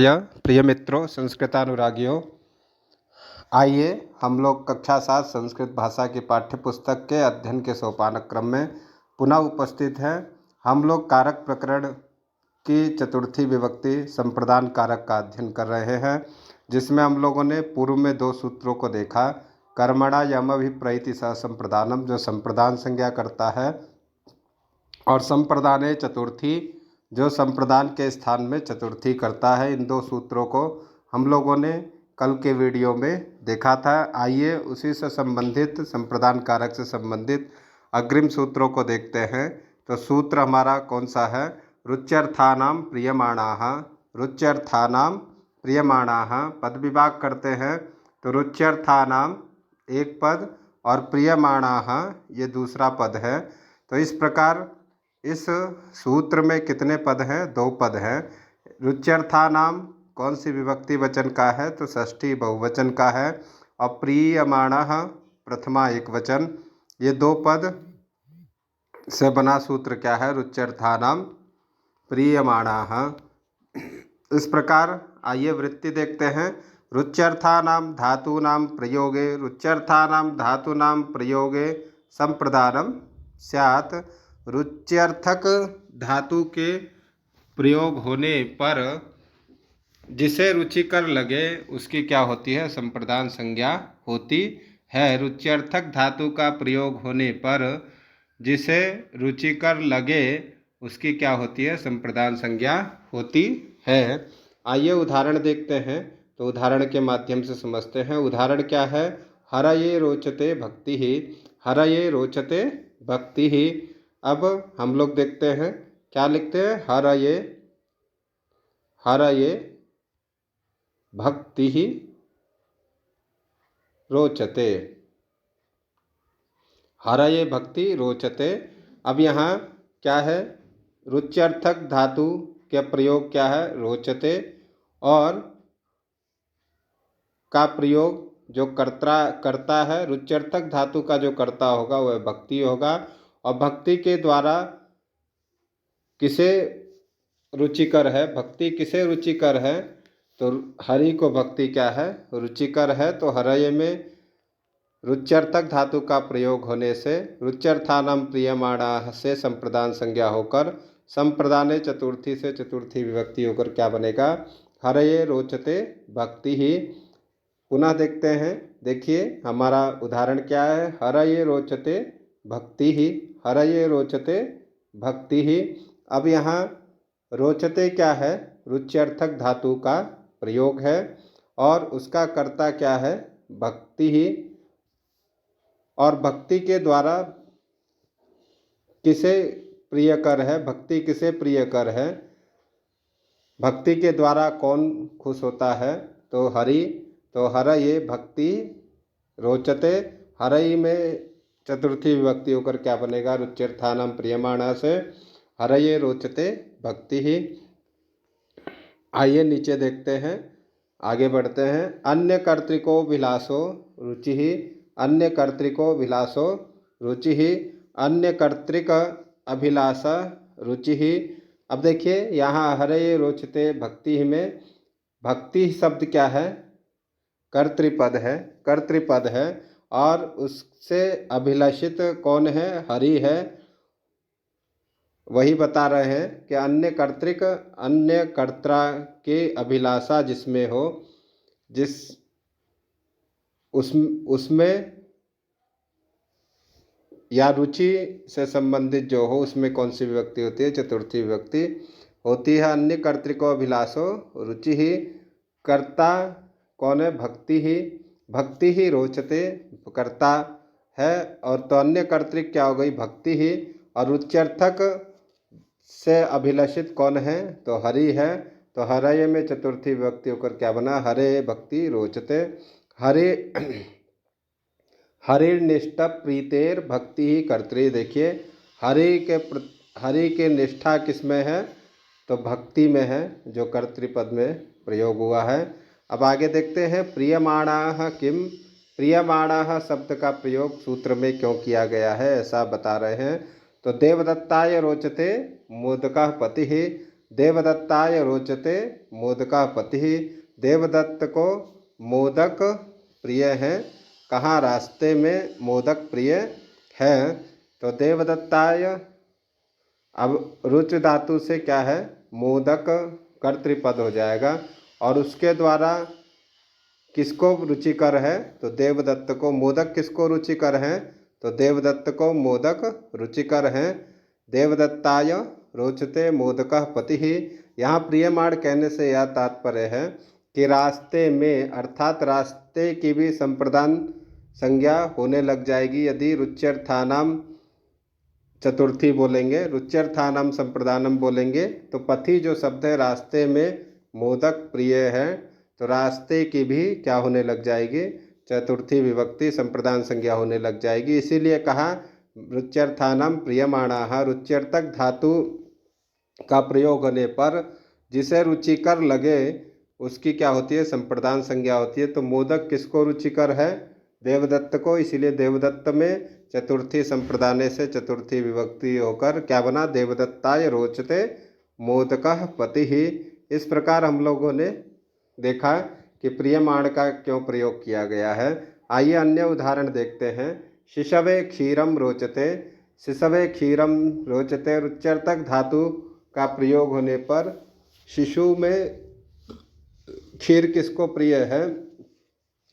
प्रिय मित्रों, संस्कृतानुरागियों, आइए हम लोग कक्षा 7 संस्कृत भाषा की पाठ्य पुस्तक के अध्ययन के सोपान क्रम में पुनः उपस्थित हैं। हम लोग कारक प्रकरण की चतुर्थी विभक्ति संप्रदान कारक का अध्ययन कर रहे हैं, जिसमें हम लोगों ने पूर्व में 2 सूत्रों को देखा। कर्मणा यमभिप्रैति सह संप्रदानम, जो संप्रदान संज्ञा करता है, और संप्रदाने चतुर्थी, जो संप्रदान के स्थान में चतुर्थी करता है। इन 2 सूत्रों को हम लोगों ने कल के वीडियो में देखा था। आइए उसी से संबंधित संप्रदान कारक से संबंधित अग्रिम सूत्रों को देखते हैं। तो सूत्र हमारा कौन सा है? रुच्यर्थानां प्रियमाणाः। रुच्यर्थानां प्रियमाणाः पद विभाग करते हैं तो रुच्यर्थानां एक पद और प्रियमाणाः ये दूसरा पद है। तो इस प्रकार इस सूत्र में कितने पद हैं? 2 पद हैं। रुच्यर्थानां कौन सी विभक्ति वचन का है? तो षष्ठी बहुवचन का है। और प्रीयमाणः प्रथमा एकवचन। ये 2 पद से बना सूत्र क्या है? रुच्यर्थानां प्रीयमाणाः। इस प्रकार आइए वृत्ति देखते हैं। रुच्यर्थानां धातूनां प्रयोगे, रुच्यर्थानां धातूनां प्रयोगे संप्रदानम स्यात्। रुच्यर्थक धातु के प्रयोग होने पर जिसे रुचिकर लगे उसकी क्या होती है? संप्रदान संज्ञा होती है। रुच्यर्थक धातु का प्रयोग होने पर जिसे रुचिकर लगे उसकी क्या होती है? संप्रदान संज्ञा होती है। आइए उदाहरण देखते हैं। तो उदाहरण के माध्यम से समझते हैं। उदाहरण क्या है? हरये रोचते भक्ति ही। हरये रोचते भक्ति ही। अब हम लोग देखते हैं क्या लिखते हैं। हरये हरये भक्ति ही रोचते। हरये भक्ति रोचते। अब यहाँ क्या है? रुच्यर्थक धातु के प्रयोग क्या है? रोचते। और का प्रयोग जो करता है, रुच्यर्थक धातु का जो कर्ता होगा वह भक्ति होगा। और भक्ति के द्वारा किसे रुचिकर है? भक्ति किसे रुचिकर है? तो हरि को भक्ति क्या है? रुचिकर है। तो हरये में रुच्यर्थक धातु का प्रयोग होने से रुच्यर्थानां प्रियमाणाः से संप्रदान संज्ञा होकर संप्रदाने चतुर्थी से चतुर्थी विभक्ति होकर क्या बनेगा? हरये रोचते भक्ति ही। पुनः देखते हैं। देखिए हमारा उदाहरण क्या है? हरये रोचते भक्ति ही। हरये रोचते भक्ति ही। अब यहाँ रोचते क्या है? रुच्यर्थक धातु का प्रयोग है और उसका कर्ता क्या है? भक्ति ही। और भक्ति के द्वारा किसे प्रियकर है? भक्ति किसे प्रियकर है? भक्ति के द्वारा कौन खुश होता है? तो हरि। तो हरये भक्ति रोचते। हरई में चतुर्थी विभक्ति होकर क्या बनेगा? रुच्यर्थानां प्रियमाणा से हरये रोचते भक्ति ही। आइए नीचे देखते हैं, आगे बढ़ते हैं। अन्य कर्तृको विलासो रुचि ही। अन्य कर्तृको विलासो रुचि ही। अन्य कर्तृक अभिलाषा रुचि ही। अब देखिए यहाँ हरये रोचते भक्ति ही में भक्ति शब्द क्या है? कर्तृपद है। कर्तृपद है और उससे अभिलषित कौन है? हरि है। वही बता रहे हैं कि अन्य कर्तृक, अन्य कर्ता के अभिलाषा जिसमें हो, जिस उसमें या रुचि से संबंधित जो हो उसमें कौन सी विभक्ति होती है? चतुर्थी विभक्ति होती है। अन्य कर्तृको अभिलाषो रुचि ही। कर्ता कौन है? भक्ति ही। भक्ति ही रोचते कर्ता है। और तो अन्य कर्तृक क्या हो गई? भक्ति ही। और रुच्यर्थक से अभिलषित कौन है? तो हरि है। तो हरये में चतुर्थी विभक्ति होकर क्या बना? हरे भक्ति रोचते। हरे हरिर्निष्ठ प्रीतेर भक्ति ही कर्तृ। देखिए हरि के निष्ठा किस में है? तो भक्ति में है, जो कर्तृपद में प्रयोग हुआ है। अब आगे देखते हैं। प्रियमाणाः किम। प्रियमाणाः शब्द का प्रयोग सूत्र में क्यों किया गया है, ऐसा बता रहे हैं। तो देवदत्ताय रोचते मोदकः पतिः। देवदत्ताय रोचते मोदका पतिः। देवदत्त को मोदक प्रिय है। कहाँ? रास्ते में मोदक प्रिय है। तो देवदत्ताय, अब रुच धातु से क्या है? मोदक कर्तृपद हो जाएगा। और उसके द्वारा किसको रुचिकर है? तो देवदत्त को। मोदक किसको रुचिकर है? तो देवदत्त को मोदक रुचिकर हैं। देवदत्ताय रोचते मोदकः पतिः। यहाँ प्रियमाण कहने से यह तात्पर्य है कि रास्ते में, अर्थात रास्ते की भी संप्रदान संज्ञा होने लग जाएगी यदि रुच्यर्थानाम चतुर्थी बोलेंगे, रुच्यर्थानाम संप्रदानम बोलेंगे तो पथि जो शब्द है रास्ते में मोदक प्रिय है, तो रास्ते की भी क्या होने लग जाएगी? चतुर्थी विभक्ति संप्रदान संज्ञा होने लग जाएगी। इसीलिए कहा रुच्यर्थानाम प्रियमाणाः। रुच्यर्थक धातु का प्रयोग होने पर जिसे रुचिकर लगे उसकी क्या होती है? संप्रदान संज्ञा होती है। तो मोदक किसको रुचिकर है? देवदत्त को। इसीलिए देवदत्त में चतुर्थी संप्रदाने से चतुर्थी विभक्ति होकर क्या बना? देवदत्ताय रोचते मोदकः पतिः। इस प्रकार हम लोगों ने देखा कि प्रियमाण का क्यों प्रयोग किया गया है। आइए अन्य उदाहरण देखते हैं। शिशवे क्षीरम रोचते। शिशवे क्षीरम रोचते रुच्यर्थक धातु का प्रयोग होने पर शिशु में क्षीर किसको प्रिय है?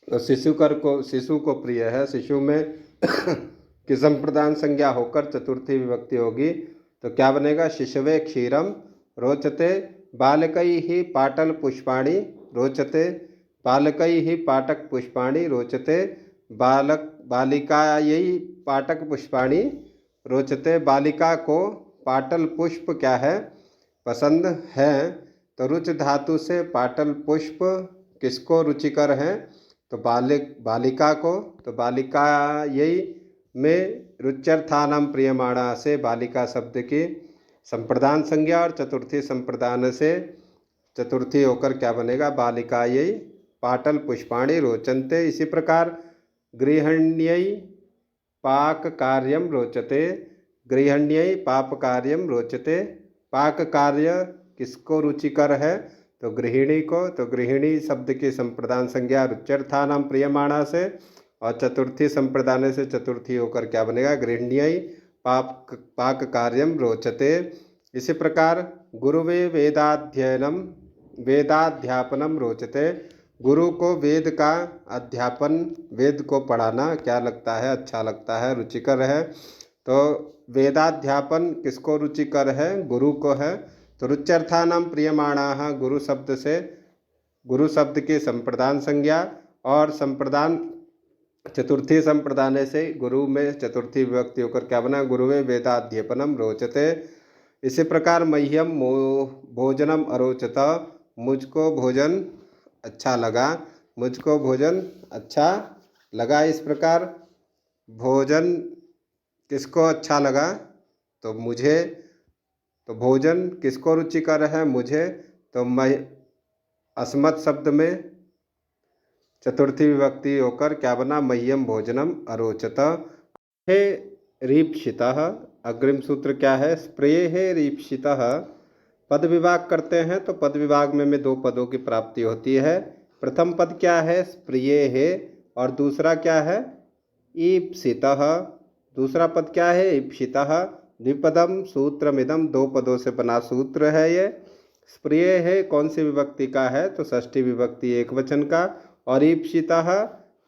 तो शिशु को प्रिय है। शिशु में कि संप्रदान संज्ञा होकर चतुर्थी विभक्ति होगी तो क्या बनेगा? शिशवे क्षीरम रोचते बालकैः पाटल पुष्पाणि रोचते। बालकैः पाटक पुष्पाणि रोचते। बालिकायै पाटक पुष्पाणि रोचते। बालिका को पाटल पुष्प क्या है? पसंद है। तो रुच धातु से पाटल पुष्प किसको रुचिकर है? तो बालिका को। तो बालिकायै में रुच्यर्थानाम प्रियमाणा से बालिका शब्द की संप्रदान संज्ञा और चतुर्थी संप्रदान से चतुर्थी होकर क्या बनेगा? बालिकायै पाटल पुष्पाणि रोचन्ते। इसी प्रकार गृहिण्यै पाक कार्यम रोचते। गृहिण्यै पाप कार्यम रोचते। पाक कार्य किसको रुचिकर है? तो गृहिणी को। तो गृहिणी शब्द की संप्रदान संज्ञा रुच्यर्थानाम प्रियमाणा से और चतुर्थी संप्रदान से चतुर्थी होकर क्या बनेगा? गृहिण्यै पाक कार्यम रोचते। इसी प्रकार गुरुवे वेदाध्यापनम रोचते। गुरु को वेद का अध्यापन, वेद को पढ़ाना क्या लगता है? अच्छा लगता है, रुचिकर है। तो वेदाध्यापन किसको रुचिकर है? गुरु को है। तो रुच्यर्थानाम प्रियमाणाः गुरु शब्द से, गुरु शब्द की संप्रदान संज्ञा और संप्रदान चतुर्थी संप्रदान से गुरु में चतुर्थी विभक्ति होकर क्या बना? गुरुवे वेदाध्यापनम रोचते। इसी प्रकार मह्यम भोजनम अरोचत। मुझको भोजन अच्छा लगा। मुझको भोजन अच्छा लगा। इस प्रकार भोजन किसको अच्छा लगा? तो मुझे। तो भोजन किसको रुचिकर है? मुझे। तो मैं अस्मत् शब्द में चतुर्थी विभक्ति होकर क्या बना? मह्यम भोजनम अरोचत। हे रीप्सितः। अग्रिम सूत्र क्या है? स्प्रेः रीप्सितः। पद विभाग करते हैं तो पद विभाग में दो पदों की प्राप्ति होती है। प्रथम पद क्या है? स्प्रियेः। और दूसरा क्या है? ईप्सितः। दूसरा पद क्या है? ईप्सितः। द्विपदम सूत्रमिदम, दो पदों से बना सूत्र है ये। स्प्रियेः कौन सी विभक्ति का है? तो षष्ठी विभक्ति एक वचन का। और ईप्सितः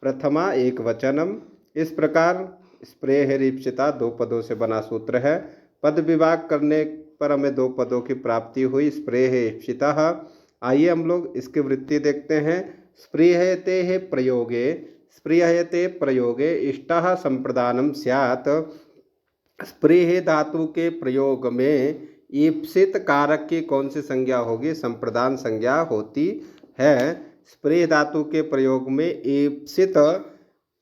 प्रथमा एक वचनम। इस प्रकार स्प्रेः ईप्सिता दो पदों से बना सूत्र है। पद विभाग करने पर हमें दो पदों की प्राप्ति हुई, स्प्रेः ईप्सितः। आइए हम लोग इसकी वृत्ति देखते हैं। स्पृहयते प्रयोगे, स्पृहयते प्रयोगे इष्टः संप्रदानम स्यात्। स्पृह धातु के प्रयोग में ईप्सित कारक की कौन सी संज्ञा होगी? संप्रदान संज्ञा होती है। स्पृह धातु के प्रयोग में ईप्सित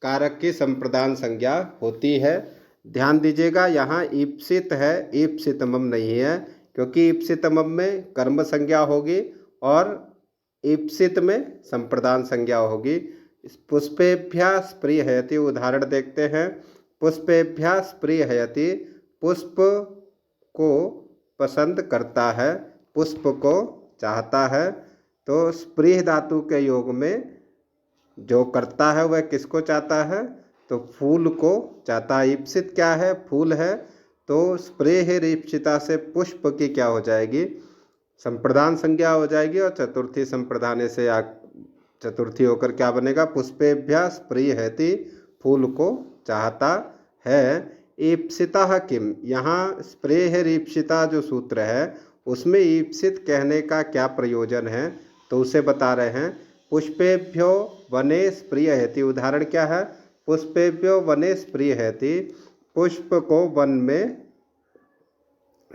कारक की संप्रदान संज्ञा होती है। ध्यान दीजिएगा, यहाँ ईप्सित है, ईप्सितमम नहीं है, क्योंकि ईप्सितमम में कर्म संज्ञा होगी और ईप्सित में संप्रदान संज्ञा होगी। पुष्पेभ्यः स्पृहयति उदाहरण देखते हैं। पुष्पेभ्यः स्पृहयति, पुष्प को पसंद करता है। पुष्प को चाहता है। तो स्पृह धातु के योग में जो करता है वह किसको चाहता है? तो फूल को चाहता है। ईप्सित क्या है? फूल है। तो स्प्रेह ईप्सिता से पुष्प की क्या हो जाएगी? संप्रदान संज्ञा हो जाएगी। और चतुर्थी संप्रदाने से चतुर्थी होकर क्या बनेगा? पुष्पेभ्य स्प्रियहति, फूल को चाहता है। ईप्सिता किम, यहाँ स्प्रेह ईप्सिता जो सूत्र है उसमें ईप्सित कहने का क्या प्रयोजन है? तो उसे बता रहे हैं। पुष्पेभ्यो वने स्प्रियहति, उदाहरण क्या है? पुष्पेभ्यो वने स्प्रियहति, पुष्प को वन में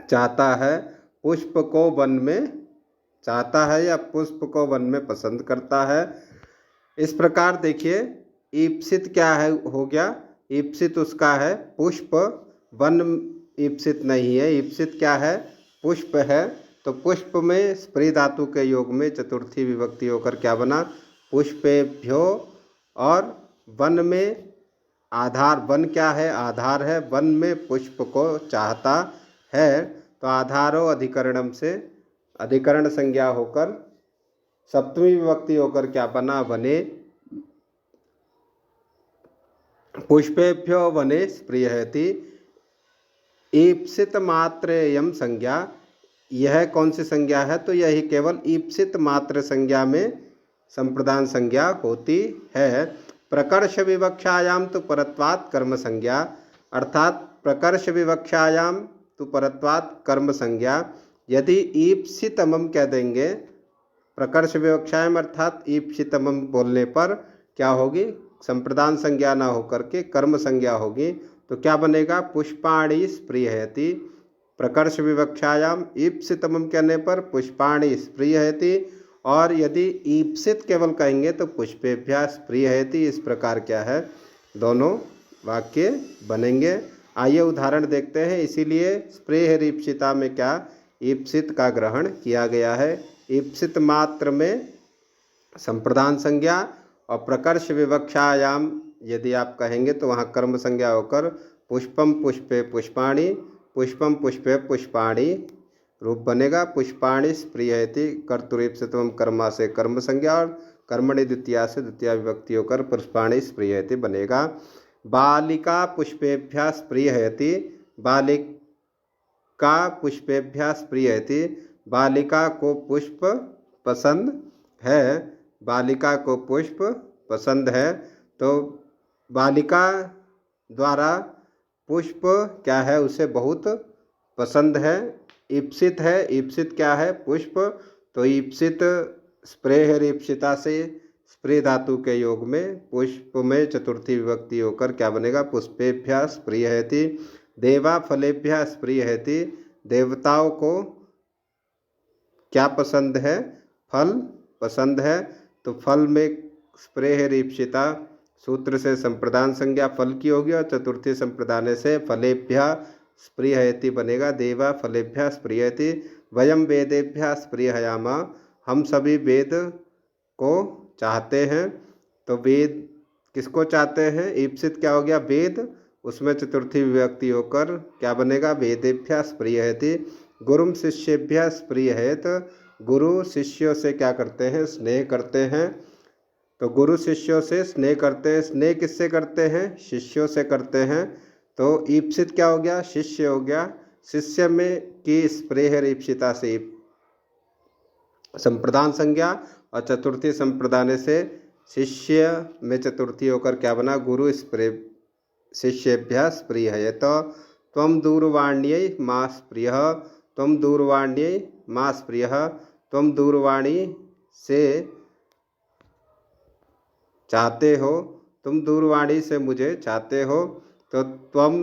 चाहता है। पुष्प को वन में चाहता है या पुष्प को वन में पसंद करता है। इस प्रकार देखिए, ईप्सित क्या है? हो गया, ईप्सित उसका है पुष्प, वन ईप्सित नहीं है। ईप्सित क्या है? पुष्प है। तो पुष्प में स्प्री धातु के योग में चतुर्थी विभक्ति होकर क्या बना? पुष्पेभ्यो। और वन में आधार, वन क्या है? आधार है। वन में पुष्प को चाहता है। तो आधारो अधिकरणम से अधिकरण संज्ञा होकर सप्तमी विभक्ति होकर क्या बना? वने। पुष्पेभ्यो वने स्प्रियहति। ईप्सित मात्रेयम संज्ञा, यह कौन सी संज्ञा है? तो यही केवल ईप्सित मात्र संज्ञा में संप्रदान संज्ञा होती है। प्रकर्ष विवक्षायाम तो परत्वात् कर्म संज्ञा, अर्थात प्रकर्ष विवक्षायाम तो परत्वात् कर्म संज्ञा। यदि ईप्सितमम कह देंगे, प्रकर्ष विवक्षायाम अर्थात ईप्सितमम बोलने पर क्या होगी? संप्रदान संज्ञा ना होकर के कर्म संज्ञा होगी। तो क्या बनेगा? पुष्पाणि स्प्रियहति। प्रकर्ष विवक्षायाम ईप्सितमम कहने पर पुष्पाणि स्प्रियहति। और यदि ईप्सित केवल कहेंगे तो पुष्पेभ्य स्प्रियहति। इस प्रकार क्या है? दोनों वाक्य बनेंगे। आइए उदाहरण देखते हैं। इसीलिए स्प्रेह ईप्सिता में क्या? ईप्सित का ग्रहण किया गया है। ईप्सित मात्र में संप्रदान संज्ञा और प्रकर्ष विवक्षायाम यदि आप कहेंगे तो वहाँ कर्म संज्ञा होकर पुष्पम पुष्पे पुष्पाणि, पुष्पम पुष्पे पुष्पाणि रूप बनेगा। पुष्पाणि स्प्रियहति, कर्तुरीप्सितम कर्मा से कर्म संज्ञा और कर्मणि द्वितीया से द्वितीया विभक्ति होकर पुष्पाणि स्प्रियहति बनेगा। बालिका पुष्पेभ्य स्प्रियहति, बालिका पुष्पेभ्य स्प्रियहति, बालिका को पुष्प पसंद है। बालिका को पुष्प पसंद है। तो बालिका द्वारा पुष्प क्या है? उसे बहुत पसंद है। ईप्सित है। ईप्सित क्या है? पुष्प। तो ईप्सित स्प्रेह ईप्सिता से स्प्रे धातु के योग में पुष्प में चतुर्थी विभक्ति होकर क्या बनेगा? पुष्पेभ्य स्प्रियहति। देवा फलेभ्य स्प्रियहति, देवताओं को क्या पसंद है? फल पसंद है। तो फल में स्प्रेह ईप्सिता सूत्र से संप्रदान संज्ञा फल की होगी और चतुर्थी संप्रदान से फलेभ्य स्प्रियहति बनेगा। देवा फलेभ्य स्प्रियहति। वयम वेदेभ्य स्प्रियहयाम, हम सभी वेद को चाहते हैं। तो वेद किसको चाहते हैं? ईप्सित क्या हो गया? वेद, उसमें चतुर्थी विभक्ति होकर क्या बनेगा? वेदेभ्य स्प्रियहति। गुरुम शिष्येभ्य स्प्रियहत, गुरु शिष्यों से क्या करते हैं? स्नेह करते हैं। तो गुरु शिष्यों से स्नेह करते हैं। स्नेह किससे करते हैं? शिष्यों से करते हैं। तो ईप्सित क्या हो गया? शिष्य हो गया। शिष्य में की स्प्रेह ईप्सिता से संप्रदान संज्ञा और चतुर्थी संप्रदान से शिष्य में चतुर्थी होकर क्या बना? गुरु स्प्रे शिष्येभ्य स्प्रिय। तो त्वम दूरवाण्यै मा स्प्रिय, त्वम दूरवाण्यै मा स्प्रिय, त्वम दूरवाणी से चाहते हो, तुम दूरवाणी से मुझे चाहते हो। तो त्वम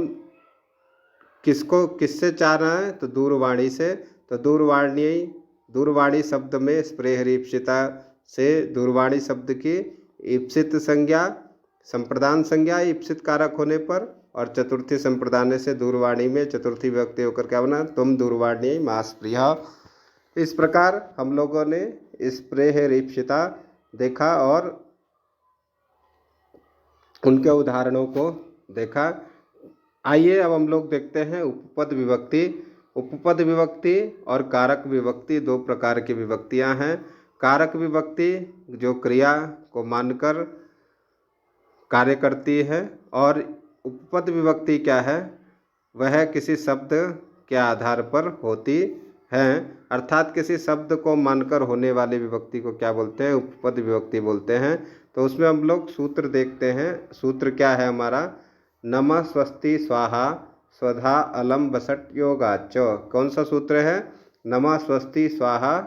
किसको किससे चाह रहा है? तो दूरवाणी से। तो दूरवाणी, दूरवाणी शब्द में स्प्रेह ईप्सिता से दूरवाणी शब्द की ईप्सित संज्ञा संप्रदान संज्ञा ईप्सित कारक होने पर और चतुर्थी संप्रदान से दूरवाणी में चतुर्थी विभक्ति होकर क्या बना? तुम दूरवाणी मा स्प्रिय। इस प्रकार हम लोगों ने स्प्रेह ईप्सिता देखा और उनके उदाहरणों को देखा। आइए अब हम लोग देखते हैं उपपद विभक्ति। उपपद विभक्ति और कारक विभक्ति दो प्रकार की विभक्तियां हैं। कारक विभक्ति जो क्रिया को मानकर कार्य करती है, और उपपद विभक्ति क्या है, वह किसी शब्द के आधार पर होती है, अर्थात किसी शब्द को मानकर होने वाली विभक्ति को क्या बोलते हैं, उपपद विभक्ति बोलते हैं। तो उसमें हम लोग सूत्र देखते हैं। सूत्र क्या है हमारा, नमः स्वस्ति स्वाहा स्वधा अलम बसट योगाच। कौन सा सूत्र है, नमः स्वस्ति स्वाहा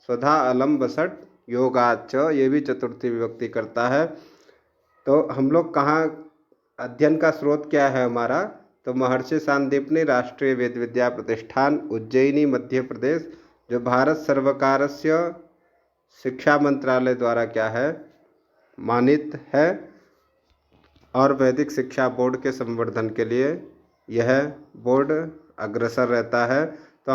स्वधा अलम बसट योगाच। ये भी चतुर्थी विभक्ति करता है। तो हम लोग कहाँ, अध्ययन का स्रोत क्या है हमारा, तो महर्षि सांदीपनि राष्ट्रीय वेद विद्या प्रतिष्ठान उज्जैनी मध्य प्रदेश, जो भारत सरकार से शिक्षा मंत्रालय द्वारा क्या है, मानित है, और वैदिक शिक्षा बोर्ड के संवर्धन के लिए यह बोर्ड अग्रसर रहता है। तो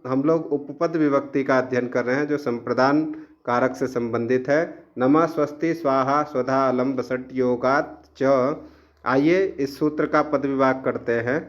हम लोग उपपद विभक्ति का अध्ययन कर रहे हैं जो संप्रदान कारक से संबंधित है। नमः स्वस्ति स्वाहा स्वधा अलम बसट योगात च। आइए इस सूत्र का पद विभाग करते हैं।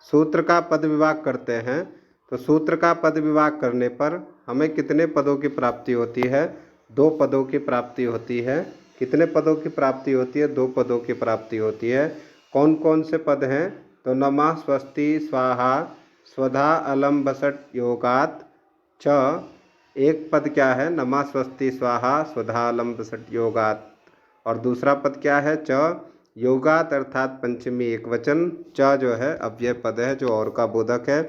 सूत्र का पद विभाग करते हैं। तो सूत्र का पद विभाग करने पर हमें कितने पदों की प्राप्ति होती है, दो पदों की प्राप्ति होती है। कितने पदों की प्राप्ति होती है, दो पदों की प्राप्ति होती है। कौन कौन से पद हैं, तो नमः स्वस्ति स्वाहा स्वधा अलम बसट योगात च। एक पद क्या है, नमः स्वस्ति स्वाहा स्वधा अलम बसट योगात, और दूसरा पद क्या है, च योगात अर्थात पंचमी एक वचन, च जो है अव्यय पद है जो और का बोधक है।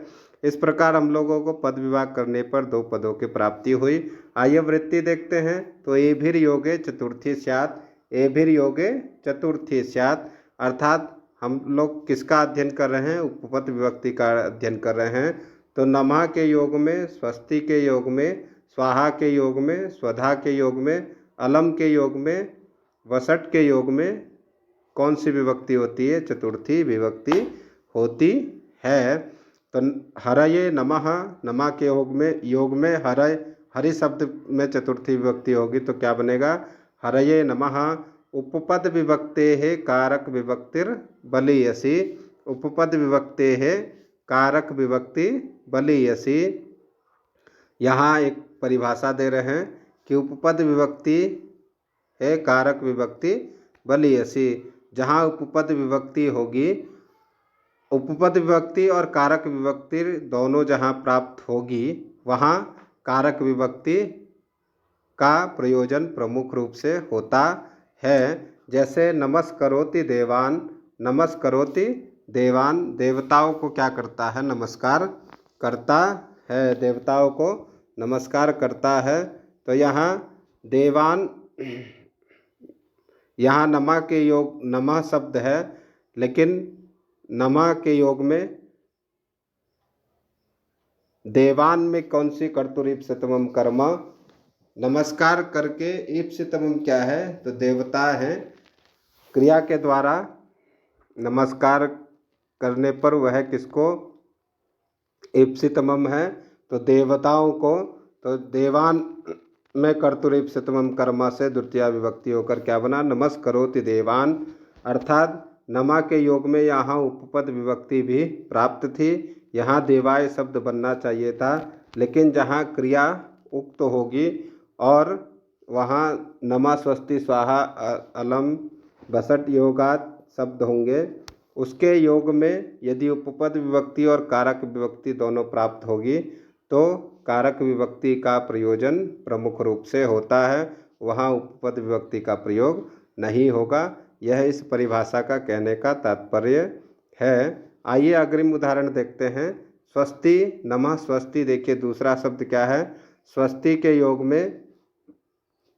इस प्रकार हम लोगों को पद विभाग करने पर दो पदों की प्राप्ति हुई। आइए वृत्ति देखते हैं। तो एभिर योगे चतुर्थी स्यात्, एभिर योगे चतुर्थी स्यात्, अर्थात हम लोग किसका अध्ययन कर रहे हैं, उपपद विभक्ति का अध्ययन कर रहे हैं। तो नमः के योग में, स्वस्ति के योग में, स्वाहा के योग में, स्वधा के योग में, अलम के योग में, वसट के योग में कौन सी विभक्ति होती है, चतुर्थी विभक्ति होती है। तो हरये नमः, नमः के योग में हरय, हरि शब्द में चतुर्थी विभक्ति होगी तो क्या बनेगा, हरये नमः। उपपद विभक्ते है कारक विभक्तिर बलीयसी, उपपद विभक्ते है कारक विभक्ति बलीयसी। यहाँ एक परिभाषा दे रहे हैं कि उपपद विभक्ति है कारक विभक्ति बलीयसी। जहाँ उपपद विभक्ति होगी, उपपद विभक्ति और कारक विभक्ति दोनों जहाँ प्राप्त होगी, वहाँ कारक विभक्ति का प्रयोजन प्रमुख रूप से होता है। जैसे नमस्करोति देवान, नमस्करोति देवान, देवताओं को क्या करता है, नमस्कार करता है, देवताओं को नमस्कार करता है। तो यहाँ देवान, यहाँ नमः के योग, नमः शब्द है, लेकिन नमः के योग में देवान में कौन सी कर्तुरीप्सितमम कर्म, नमस्कार करके ईप्सितमम क्या है, तो देवता है। क्रिया के द्वारा नमस्कार करने पर वह किसको, ईप्सितमम है, तो देवताओं को। तो देवान में कर्तुरीप्सितमम कर्म से द्वितीया विभक्ति होकर क्या बना, नमस्करोति देवान, अर्थात नमा के योग में यहाँ उपपद विभक्ति भी प्राप्त थी। यहाँ देवाय शब्द बनना चाहिए था, लेकिन जहाँ क्रिया उक्त होगी और वहाँ नमा स्वस्ति स्वाहा अलम बसट योगात शब्द होंगे, उसके योग में यदि उपपद विभक्ति और कारक विभक्ति दोनों प्राप्त होगी तो कारक विभक्ति का प्रयोजन प्रमुख रूप से होता है, वहाँ उपपद विभक्ति का प्रयोग नहीं होगा। यह इस परिभाषा का कहने का तात्पर्य है। आइए अग्रिम उदाहरण देखते हैं। स्वस्ति नमः स्वस्ति, देखिए दूसरा शब्द क्या है, स्वस्ति के योग में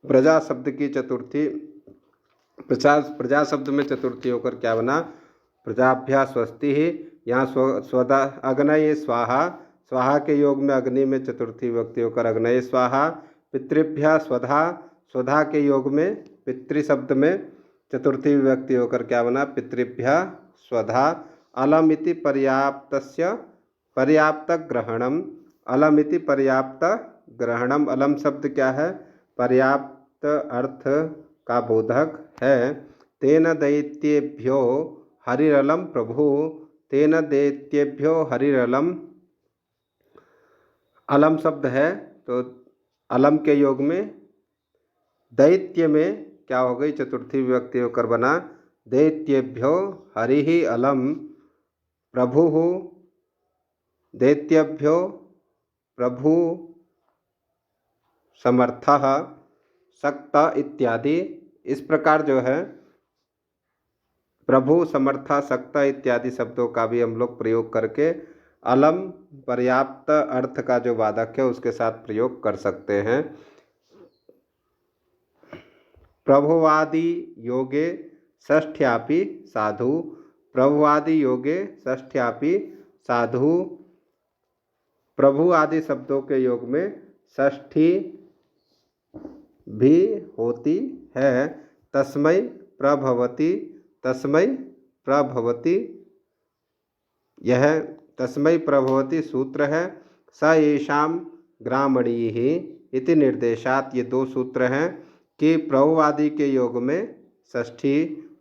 प्रजा शब्द की चतुर्थी, प्रजा शब्द में चतुर्थी होकर क्या बना, प्रजाभ्या स्वस्ति ही। यहाँ स्वदा अग्नये स्वाहा, स्वाहा के योग में अग्नि में चतुर्थी विभक्ति होकर अग्नये स्वाहा। पितृभ्या स्वधा, स्वधा के योग में पितृ शब्द में चतुर्थी विभक्ति होकर क्या बना, पितृभ्या स्वधा। अलमिति पर्याप्तस्य पर्याप्त ग्रहणम, अलमिति पर्याप्त ग्रहणम, अलम शब्द क्या है, पर्याप्त अर्थ का बोधक है। तेन दैत्येभ्यो हरिरलम प्रभु, तेन दैत्येभ्यो हरिरलम। अलम शब्द है तो अलम के योग में दैत्य में क्या हो गई, चतुर्थी विभक्ति होकर बना दैत्येभ्यो हरि ही अलम प्रभु। दैत्येभ्यो प्रभु समर्थः शक्त इत्यादि। इस प्रकार जो है प्रभु समर्था शक्त इत्यादि शब्दों का भी हम लोग प्रयोग करके अलम पर्याप्त अर्थ का जो वादक है उसके साथ प्रयोग कर सकते हैं। प्रभुवादि योगे षष्ठ्यापि साधु। प्रभुवादि योगे षष्ठ्यापि साधु। प्रभु आदि शब्दों के योग में षष्ठी भी होती है। तस्मै प्रभवति। तस्मै प्रभवति, यह तस्मै प्रभवति सूत्र है। स येषाम ग्रामणीः इति निर्देशात, ये दो सूत्र हैं कि प्रभुवादि के योग में षष्ठी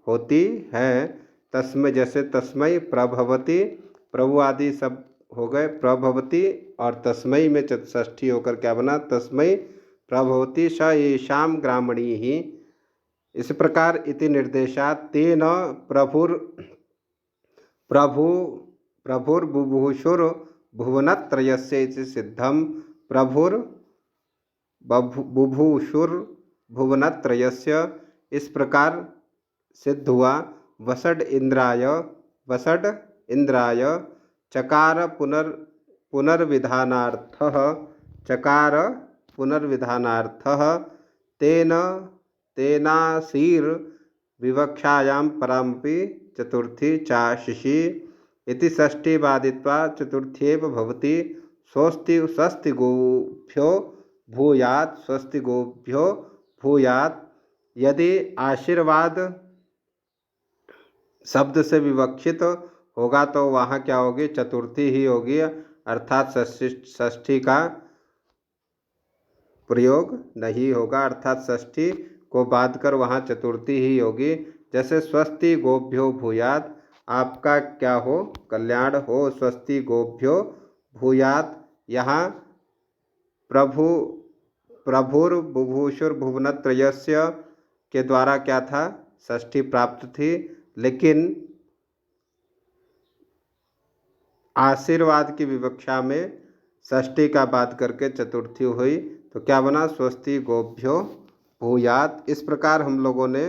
होती है। तस्मै जैसे तस्मै प्रभवति, प्रभुवादि सब हो गए प्रभवति, और तस्मै में षष्ठी होकर क्या बना, तस्मै प्रभवति स येषाम ग्रामणीः। इस प्रकार इति निर्देशात तेन प्रभुर्बुभुषुर भुवनत्रयस्य इति सिद्धम। बुभुषुर भुवनत्रयस्य, इस प्रकार सिद्ध हुआ। वसड इंद्राय चकार पुनर्विधानार्थः। चकार पुनर्विधानार्थः तेनासीर विवक्षायां परामपि चतुर्थी चाशिषि इति षष्ठी बाधित्वा चतुर्थ्येव भवति। स्वस्ति गोभ्यो भूयात्। स्वस्ति गोभ्यो भूयात्, यदि आशीर्वाद शब्द से विवक्षित होगा तो वहाँ क्या होगी, चतुर्थी ही होगी, अर्थात षष्ठी का प्रयोग नहीं होगा, अर्थात षष्ठी को बाध कर वहाँ चतुर्थी ही होगी। जैसे स्वस्ति गोभ्यो भूयात्, आपका क्या हो, कल्याण हो। स्वस्ति गोभ्यो भूयात्, यहाँ प्रभुर्बुभुषुर भुवनत्रयस्य के द्वारा क्या था, षष्ठी प्राप्त थी, लेकिन आशीर्वाद की विवक्षा में षष्ठी का बात करके चतुर्थी हुई, तो क्या बना, स्वस्ति गोभ्यो भूयात्। इस प्रकार हम लोगों ने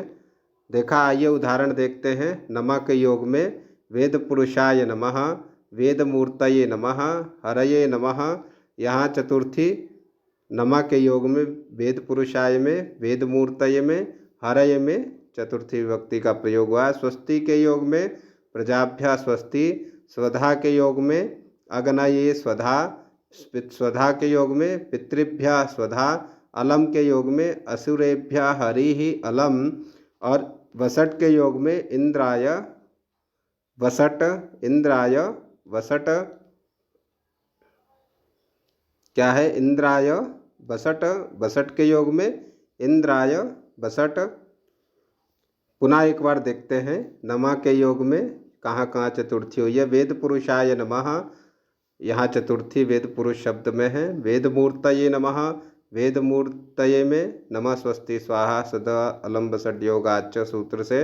देखा। आइए उदाहरण देखते हैं। नमः के योग में वेद पुरुषाय नमः, वेद मूर्तये नमः, हरये नमः। यहाँ चतुर्थी नमः के योग में वेद पुरुषाय में, वेद मूर्तये में, हरये में चतुर्थी विभक्ति का प्रयोग हुआ। स्वस्ति के योग में प्रजाभ्या स्वस्ति, स्वधा के योग में अग्नये स्वधा, स्वधा के योग में पितृभ्या स्वधा, अलम के योग में असुरेभ्या हरि ही अलम, और वसट के योग में इंद्राय वसट। इंद्राय वसट क्या है, इंद्राय वसट। वसट के योग में इंद्राय वसट। पुनः एक बार देखते हैं। नमः के योग में कहाँ कहाँ चतुर्थी हुई है। वेद पुरुषाय नमः, यहाँ चतुर्थी वेद पुरुष शब्द में है। वेद मूर्तये नमः, वेद मूर्तये में नमः स्वस्ति स्वाहा सदा अलम वसट योगाच सूत्र से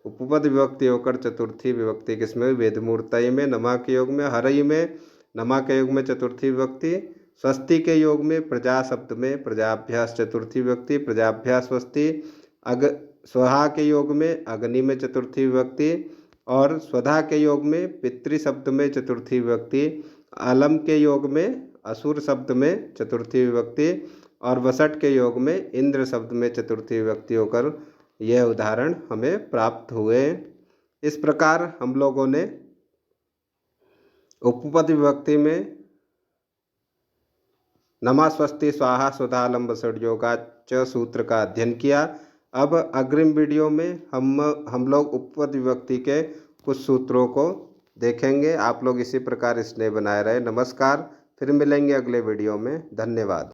उपपद विभक्ति होकर चतुर्थी विभक्ति किसमें, वेद मूर्तये में। नमः के योग में हरई में, नमः के योग में चतुर्थी विभक्ति। स्वस्ति के योग में प्रजा शब्द में प्रजाभ्यास चतुर्थी विभक्ति, प्रजाभ्यास स्वस्ति। स्वहा के योग में अग्नि में चतुर्थी विभक्ति, और स्वधा के योग में पितृ शब्द में चतुर्थी विभक्ति। अलम के योग में असुर शब्द में चतुर्थी विभक्ति, और वसट के योग में इंद्र शब्द में चतुर्थी विभक्ति होकर यह उदाहरण हमें प्राप्त हुए। इस प्रकार हम लोगों ने उपपद विभक्ति में नमः स्वस्ति स्वाहा स्वधालम वसट योगाच सूत्र का अध्ययन किया। अब अग्रिम वीडियो में हम लोग उपपद विभक्ति के कुछ सूत्रों को देखेंगे। आप लोग इसी प्रकार स्नेह बनाए रहे। नमस्कार, फिर मिलेंगे अगले वीडियो में। धन्यवाद।